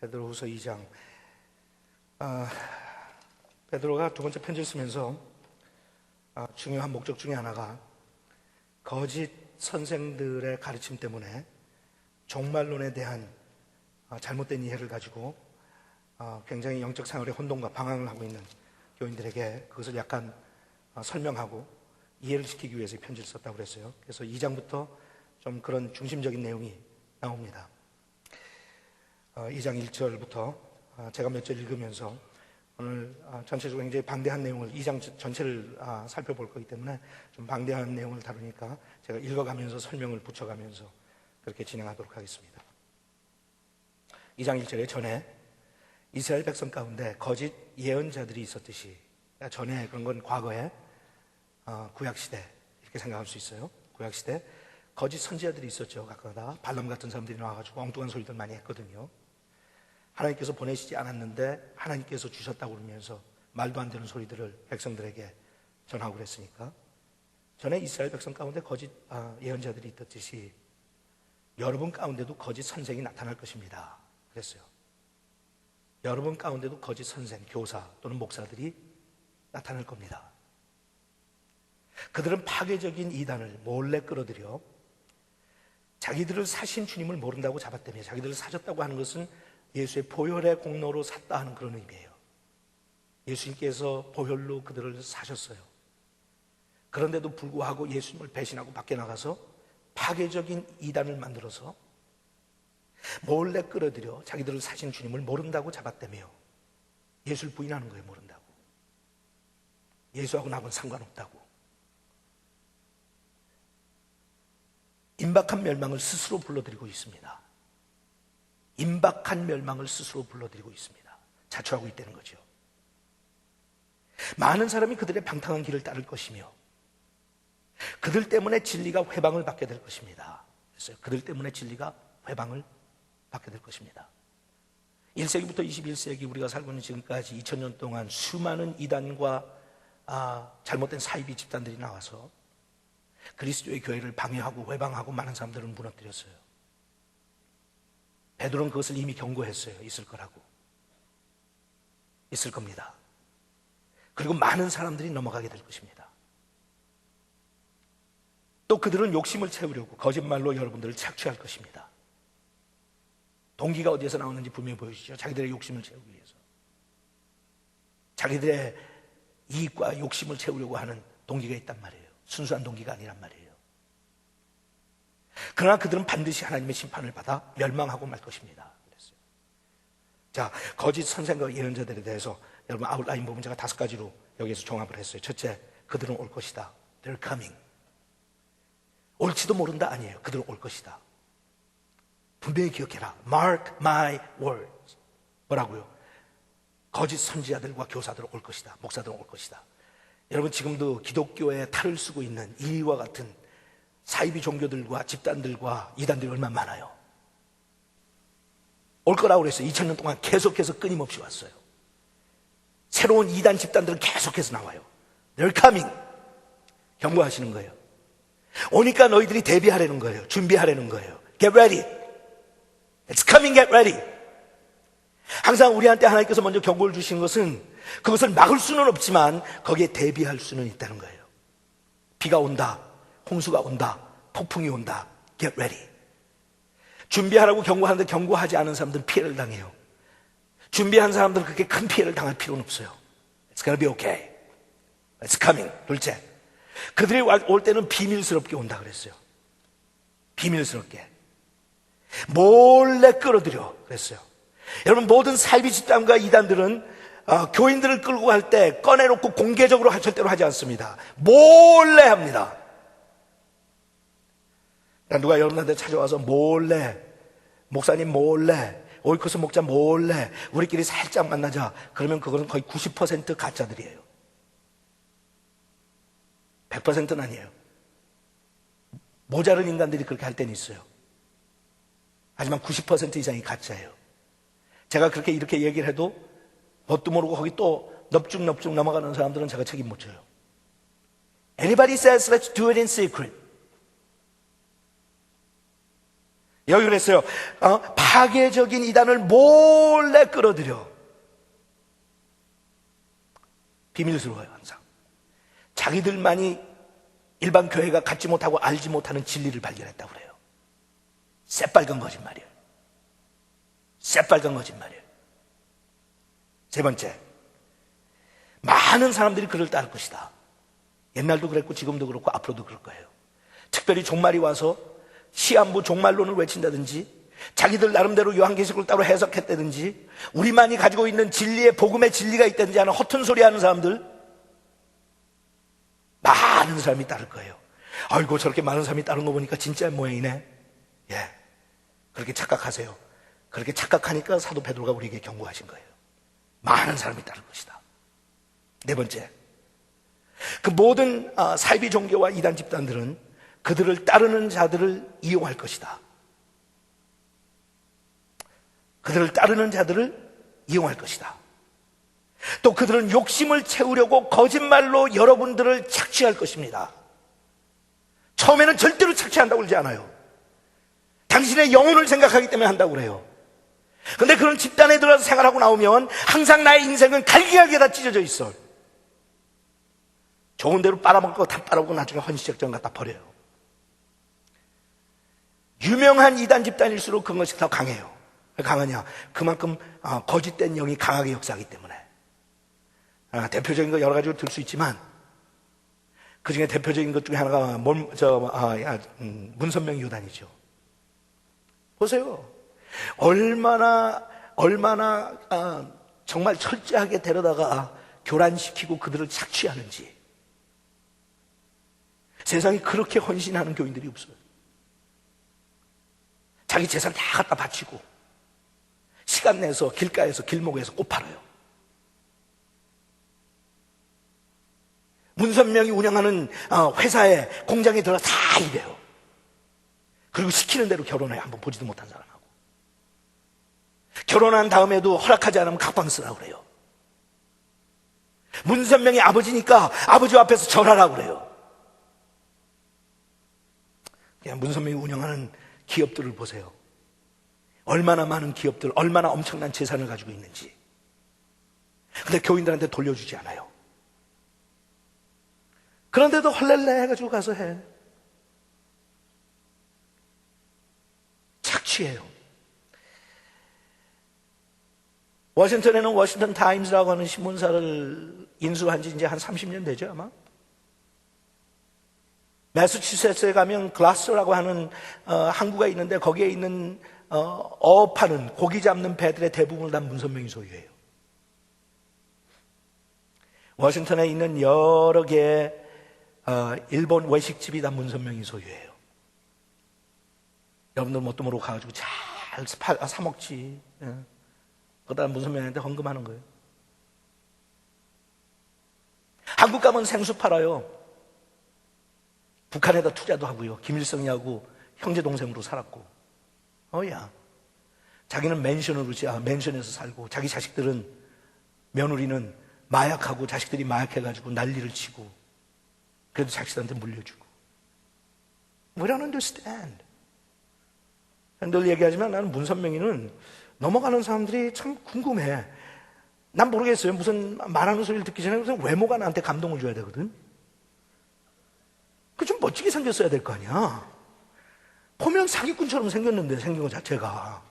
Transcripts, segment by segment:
베드로후서 2장. 베드로가 두 번째 편지를 쓰면서 중요한 목적 중에 하나가 거짓 선생들의 가르침 때문에 종말론에 대한 잘못된 이해를 가지고 굉장히 영적 생활에 혼돈과 방황을 하고 있는 교인들에게 그것을 약간 설명하고 이해를 시키기 위해서 이 편지를 썼다고 그랬어요. 그래서 2장부터 좀 그런 중심적인 내용이 나옵니다. 2장 1절부터 제가 몇 절 읽으면서 오늘 전체적으로 굉장히 방대한 내용을 2장 전체를 살펴볼 거기 때문에 좀 방대한 내용을 다루니까 제가 읽어가면서 설명을 붙여가면서 그렇게 진행하도록 하겠습니다. 2장 1절에 전에 이스라엘 백성 가운데 거짓 예언자들이 있었듯이, 전에 그런 건 과거에 구약시대 이렇게 생각할 수 있어요. 구약시대 거짓 선지자들이 있었죠. 가끔가다 발람 같은 사람들이 나와가지고 엉뚱한 소리들 많이 했거든요. 하나님께서 보내시지 않았는데 하나님께서 주셨다고 그러면서 말도 안 되는 소리들을 백성들에게 전하고 그랬으니까, 전에 이스라엘 백성 가운데 거짓 예언자들이 있었듯이 여러분 가운데도 거짓 선생이 나타날 것입니다 그랬어요. 여러분 가운데도 거짓 선생, 교사 또는 목사들이 나타날 겁니다. 그들은 파괴적인 이단을 몰래 끌어들여 자기들을 사신 주님을 모른다고 잡았다며, 자기들을 사셨다고 하는 것은 예수의 보혈의 공로로 샀다 하는 그런 의미예요. 예수님께서 보혈로 그들을 사셨어요. 그런데도 불구하고 예수님을 배신하고 밖에 나가서 파괴적인 이단을 만들어서 몰래 끌어들여 자기들을 사신 주님을 모른다고 잡았다며 예수를 부인하는 거예요. 모른다고. 예수하고 나하고는 상관없다고. 임박한 멸망을 스스로 불러들이고 있습니다. 임박한 멸망을 스스로 불러들이고 있습니다. 자초하고 있다는 거죠. 많은 사람이 그들의 방탕한 길을 따를 것이며 그들 때문에 진리가 회방을 받게 될 것입니다. 그래서 그들 때문에 진리가 회방을 받게 될 것입니다. 1세기부터 21세기 우리가 살고 있는 지금까지 2000년 동안 수많은 이단과 잘못된 사이비 집단들이 나와서 그리스도의 교회를 방해하고 회방하고 많은 사람들을 무너뜨렸어요. 베드로는 그것을 이미 경고했어요. 있을 거라고. 있을 겁니다. 그리고 많은 사람들이 넘어가게 될 것입니다. 또 그들은 욕심을 채우려고 거짓말로 여러분들을 착취할 것입니다. 동기가 어디에서 나오는지 분명히 보여주시죠. 자기들의 욕심을 채우기 위해서. 자기들의 이익과 욕심을 채우려고 하는 동기가 있단 말이에요. 순수한 동기가 아니란 말이에요. 그러나 그들은 반드시 하나님의 심판을 받아 멸망하고 말 것입니다. 그랬어요. 자, 거짓 선생과 예언자들에 대해서 여러분 아웃라인 부분 제가 5가지로 여기에서 종합을 했어요. 첫째, 그들은 올 것이다. They're coming. 올지도 모른다 아니에요. 그들은 올 것이다. 분명히 기억해라. Mark my words. 뭐라고요? 거짓 선지자들과 교사들은 올 것이다. 목사들은 올 것이다. 여러분 지금도 기독교에 탈을 쓰고 있는 이와 같은 사이비 종교들과 집단들과 이단들이 얼마나 많아요. 올 거라고 그랬어요. 2000년 동안 계속해서 끊임없이 왔어요. 새로운 이단 집단들은 계속해서 나와요. They're coming. 경고하시는 거예요. 오니까 너희들이 대비하라는 거예요. 준비하라는 거예요. Get ready. It's coming, get ready. 항상 우리한테 하나님께서 먼저 경고를 주신 것은 그것을 막을 수는 없지만 거기에 대비할 수는 있다는 거예요. 비가 온다, 홍수가 온다, 폭풍이 온다. Get ready. 준비하라고 경고하는데 경고하지 않은 사람들은 피해를 당해요. 준비한 사람들은 그렇게 큰 피해를 당할 필요는 없어요. It's gonna be okay. It's coming. 둘째, 그들이 올 때는 비밀스럽게 온다 그랬어요. 비밀스럽게. 몰래 끌어들여 그랬어요. 여러분 모든 사이비 집단과 이단들은 교인들을 끌고 갈 때 꺼내놓고 공개적으로 절대로 하지 않습니다. 몰래 합니다. 누가 여러분한테 찾아와서 몰래, 목사님 몰래, 오이코스 목자 몰래 우리끼리 살짝 만나자, 그러면 그거는 거의 90% 가짜들이에요. 100%는 아니에요. 모자른 인간들이 그렇게 할 때는 있어요. 하지만 90% 이상이 가짜예요. 제가 그렇게 이렇게 얘기를 해도 뭣도 모르고 거기 또 넙죽넙죽 넘어가는 사람들은 제가 책임 못 져요. Anybody says let's do it in secret. 여기 그랬어요. 파괴적인 이단을 몰래 끌어들여. 비밀스러워요, 항상. 자기들만이 일반 교회가 갖지 못하고 알지 못하는 진리를 발견했다고 그래요. 새빨간 거짓말이에요. 새빨간 거짓말이에요. 세 번째, 많은 사람들이 그를 따를 것이다. 옛날도 그랬고 지금도 그렇고 앞으로도 그럴 거예요. 특별히 종말이 와서 시한부 종말론을 외친다든지, 자기들 나름대로 요한계시록을 따로 해석했다든지, 우리만이 가지고 있는 진리의 복음의 진리가 있다든지 하는 허튼 소리 하는 사람들, 많은 사람이 따를 거예요. 아이고, 저렇게 많은 사람이 따른 거 보니까 진짜 모양이네. 예, 그렇게 착각하세요. 그렇게 착각하니까 사도 베드로가 우리에게 경고하신 거예요. 많은 사람이 따를 것이다. 네 번째, 그 모든 사이비 종교와 이단 집단들은 그들을 따르는 자들을 이용할 것이다. 그들을 따르는 자들을 이용할 것이다. 또 그들은 욕심을 채우려고 거짓말로 여러분들을 착취할 것입니다. 처음에는 절대로 착취한다고 그러지 않아요. 당신의 영혼을 생각하기 때문에 한다고 그래요. 근데 그런 집단에 들어서 생활하고 나오면 항상 나의 인생은 갈기갈기 다 찢어져 있어. 좋은 대로 빨아먹고 다 빨아먹고 나중에 헌시적정 갖다 버려요. 유명한 이단 집단일수록 그것이 더 강해요. 왜 강하냐? 그만큼 거짓된 영이 강하게 역사하기 때문에. 대표적인 거 여러 가지로 들 수 있지만 그 중에 대표적인 것 중에 하나가 문선명 요단이죠. 보세요. 얼마나 정말 철저하게 데려다가 교란시키고 그들을 착취하는지. 세상에 그렇게 헌신하는 교인들이 없어요. 자기 재산 다 갖다 바치고 시간 내서 길가에서 길목에서 꽃 팔아요. 문선명이 운영하는 회사에 공장에 들어가 다 일해요. 그리고 시키는 대로 결혼해. 한번 보지도 못한 사람하고. 결혼한 다음에도 허락하지 않으면 각방 쓰라고 그래요. 문선명이 아버지니까 아버지 앞에서 절하라고 그래요. 그냥 문선명이 운영하는 기업들을 보세요. 얼마나 많은 기업들, 얼마나 엄청난 재산을 가지고 있는지. 근데 교인들한테 돌려주지 않아요. 그런데도 헐렐레 해가지고 가서 해. 착취해요. 워싱턴에는 워싱턴 타임즈라고 하는 신문사를 인수한 지 이제 한 30년 되죠, 아마? 매사추세츠에 가면 글라스라고 하는 항구가 있는데 거기에 있는 어업하는 고기 잡는 배들의 대부분을 다 문선명이 소유해요. 워싱턴에 있는 여러 개의 일본 외식집이 다 문선명이 소유해요. 여러분들 뭣도 모르고 가가지고 잘 사 먹지. 그러다 문선명한테 헌금하는 거예요. 한국 가면 생수 팔아요. 북한에다 투자도 하고요. 김일성이하고 형제 동생으로 살았고. 자기는 맨션에서 살고, 자기 자식들은, 며느리는 마약하고, 자식들이 마약해가지고 난리를 치고, 그래도 자식들한테 물려주고. We don't understand. 늘 얘기하지만 나는 문선명이는 넘어가는 사람들이 참 궁금해. 난 모르겠어요. 무슨 말하는 소리를 듣기 전에 무슨 외모가 나한테 감동을 줘야 되거든. 그 좀 멋지게 생겼어야 될 거 아니야. 보면 사기꾼처럼 생겼는데, 생긴 것 자체가.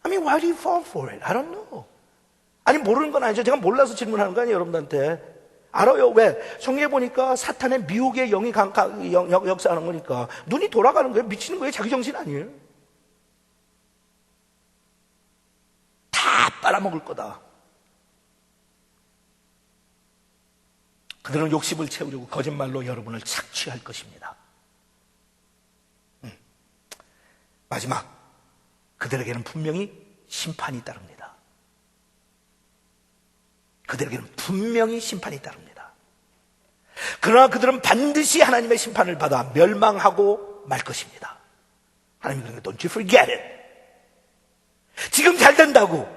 I mean, why do you fall for it? I don't know. 아니, 모르는 건 아니죠. 제가 몰라서 질문하는 거 아니에요, 여러분들한테. 알아요. 왜? 성경에 보니까 사탄의 미혹의 영이 역사하는 거니까. 눈이 돌아가는 거예요. 미치는 거예요. 자기 정신 아니에요. 다 빨아먹을 거다. 그들은 욕심을 채우려고 거짓말로 여러분을 착취할 것입니다. 마지막, 그들에게는 분명히 심판이 따릅니다. 그들에게는 분명히 심판이 따릅니다. 그러나 그들은 반드시 하나님의 심판을 받아 멸망하고 말 것입니다. 하나님이 그러니까 don't you forget it. 지금 잘 된다고.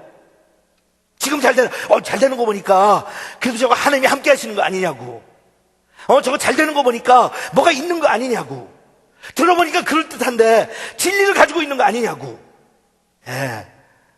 지금 잘 되는 거 보니까 그래도 저거 하나님이 함께 하시는 거 아니냐고. 저거 잘 되는 거 보니까 뭐가 있는 거 아니냐고. 들어보니까 그럴듯한데 진리를 가지고 있는 거 아니냐고. 예.